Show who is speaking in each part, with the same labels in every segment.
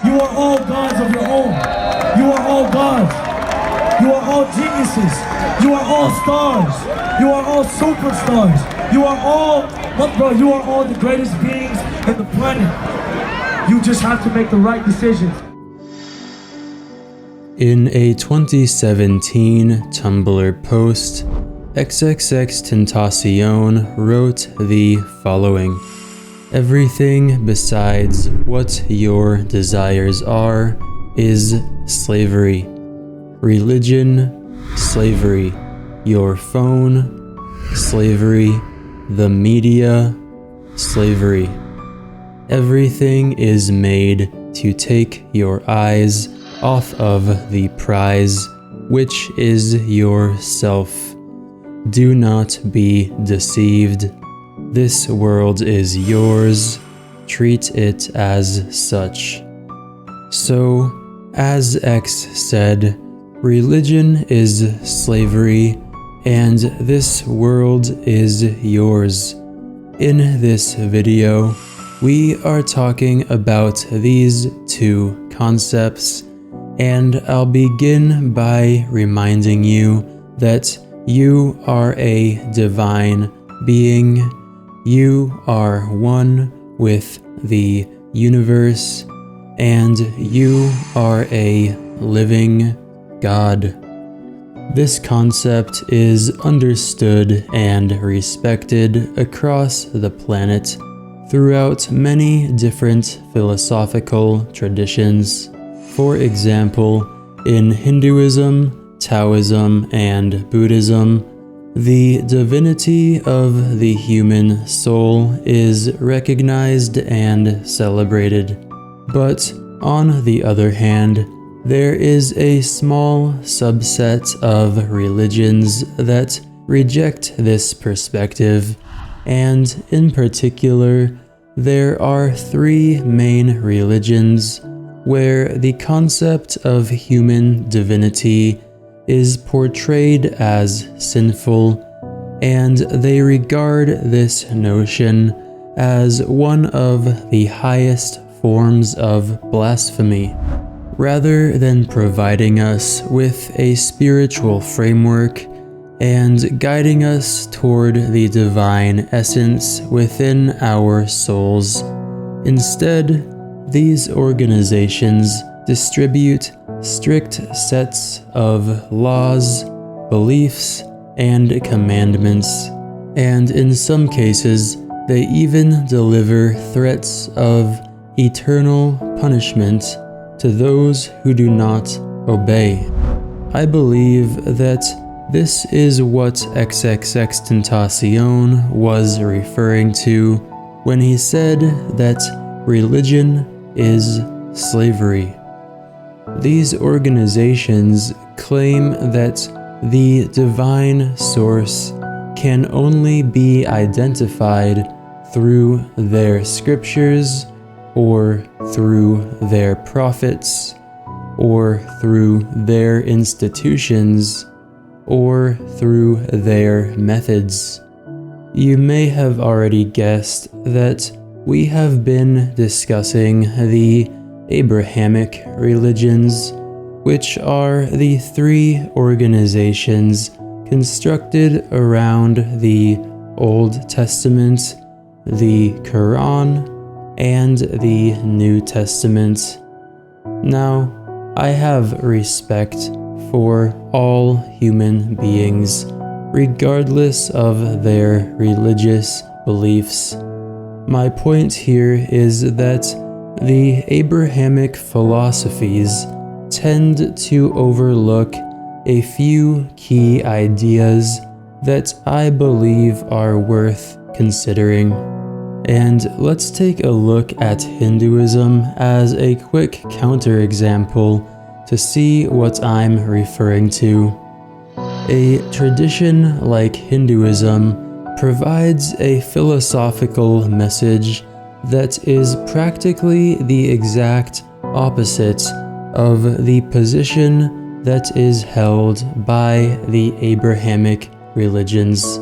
Speaker 1: You are all gods of your own. You are all gods. You are all geniuses. You are all stars. You are all superstars. You are all, look bro, you are all the greatest beings in the planet. You just have to make the right decisions.
Speaker 2: In a 2017 Tumblr post, XXXTENTACION wrote the following: "Everything besides what your desires are is slavery. Religion, slavery. Your phone, slavery. The media, slavery. Everything is made to take your eyes off of the prize, which is yourself. Do not be deceived. This world is yours. Treat it as such." So, as X said, religion is slavery, and this world is yours. In this video, we are talking about these two concepts, and I'll begin by reminding you that you are a divine being. You are one with the universe, and you are a living God. This concept is understood and respected across the planet throughout many different philosophical traditions. For example, in Hinduism, Taoism, and Buddhism, the divinity of the human soul is recognized and celebrated. But on the other hand, there is a small subset of religions that reject this perspective, and in particular, there are three main religions where the concept of human divinity is portrayed as sinful, and they regard this notion as one of the highest forms of blasphemy. Rather than providing us with a spiritual framework and guiding us toward the divine essence within our souls, instead, these organizations distribute strict sets of laws, beliefs, and commandments, and in some cases, they even deliver threats of eternal punishment to those who do not obey. I believe that this is what XXXTENTACION was referring to when he said that religion is slavery. These organizations claim that the divine source can only be identified through their scriptures, or through their prophets, or through their institutions, or through their methods. You may have already guessed that we have been discussing the Abrahamic religions, which are the three organizations constructed around the Old Testament, the Quran, and the New Testament. Now, I have respect for all human beings, regardless of their religious beliefs. My point here is that the Abrahamic philosophies tend to overlook a few key ideas that I believe are worth considering. And let's take a look at Hinduism as a quick counterexample to see what I'm referring to. A tradition like Hinduism provides a philosophical message that is practically the exact opposite of the position that is held by the Abrahamic religions.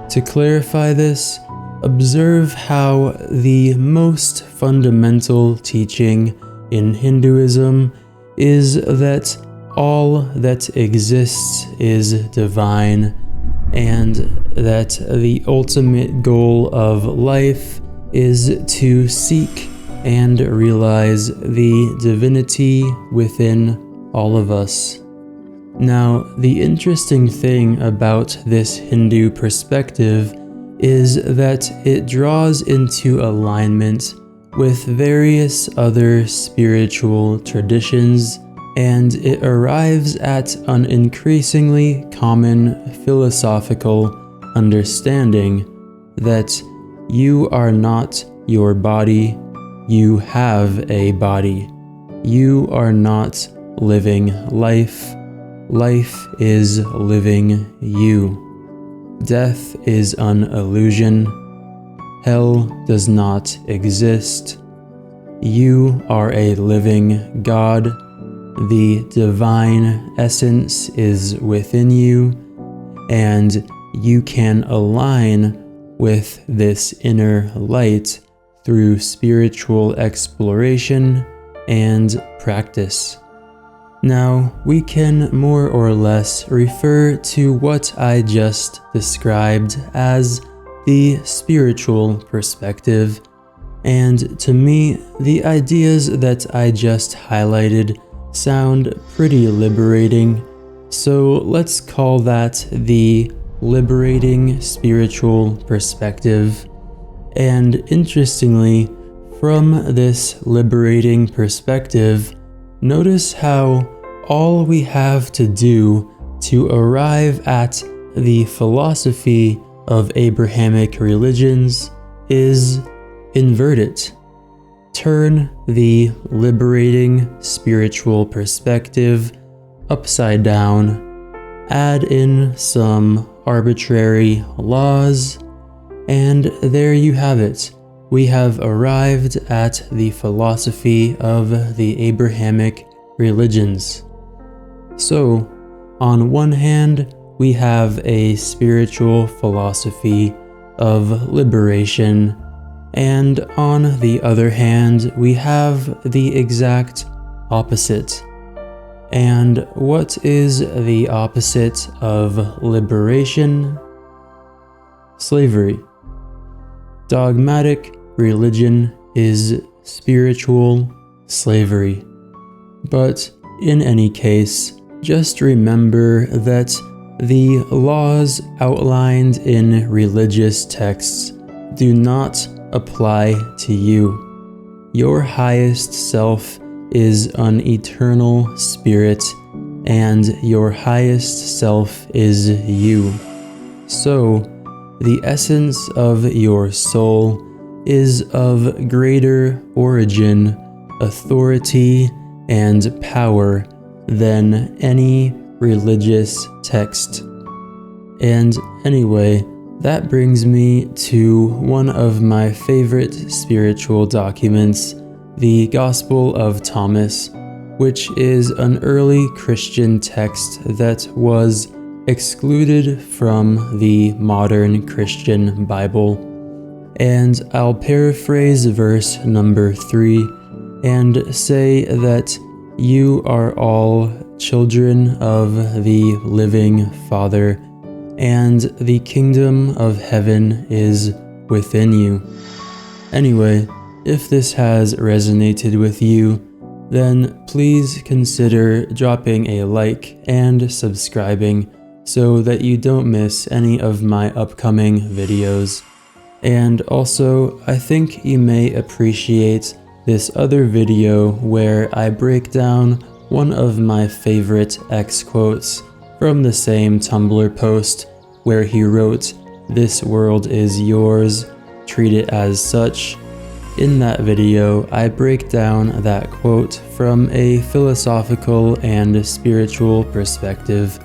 Speaker 2: To clarify this, observe how the most fundamental teaching in Hinduism is that all that exists is divine, and that the ultimate goal of life is to seek and realize the divinity within all of us. Now, the interesting thing about this Hindu perspective is that it draws into alignment with various other spiritual traditions, and it arrives at an increasingly common philosophical understanding that you are not your body, you have a body. You are not living life, life is living you. Death is an illusion. Hell does not exist. You are a living God. The divine essence is within you, and you can align with this inner light through spiritual exploration and practice. Now, we can more or less refer to what I just described as the spiritual perspective, and to me, the ideas that I just highlighted sound pretty liberating, so let's call that the liberating spiritual perspective. And interestingly, from this liberating perspective, notice how all we have to do to arrive at the philosophy of Abrahamic religions is invert it. Turn the liberating spiritual perspective upside down, add in some arbitrary laws, and there you have it. We have arrived at the philosophy of the Abrahamic religions. So, on one hand, we have a spiritual philosophy of liberation, and on the other hand, we have the exact opposite. And what is the opposite of liberation? Slavery. Dogmatic religion is spiritual slavery. But in any case, just remember that the laws outlined in religious texts do not apply to you. Your highest self is an eternal spirit, and your highest self is you. So, the essence of your soul is of greater origin, authority, and power than any religious text. And anyway, that brings me to one of my favorite spiritual documents, the Gospel of Thomas, which is an early Christian text that was excluded from the modern Christian Bible. And I'll paraphrase verse number 3 and say that you are all children of the living Father, and the kingdom of heaven is within you. Anyway, if this has resonated with you, then please consider dropping a like and subscribing so that you don't miss any of my upcoming videos. And also, I think you may appreciate this other video where I break down one of my favorite X quotes from the same Tumblr post where he wrote, "This world is yours, treat it as such." In that video, I break down that quote from a philosophical and spiritual perspective,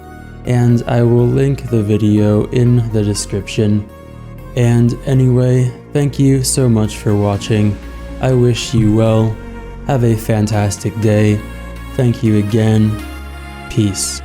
Speaker 2: and I will link the video in the description. And anyway, thank you so much for watching. I wish you well. Have a fantastic day. Thank you again. Peace.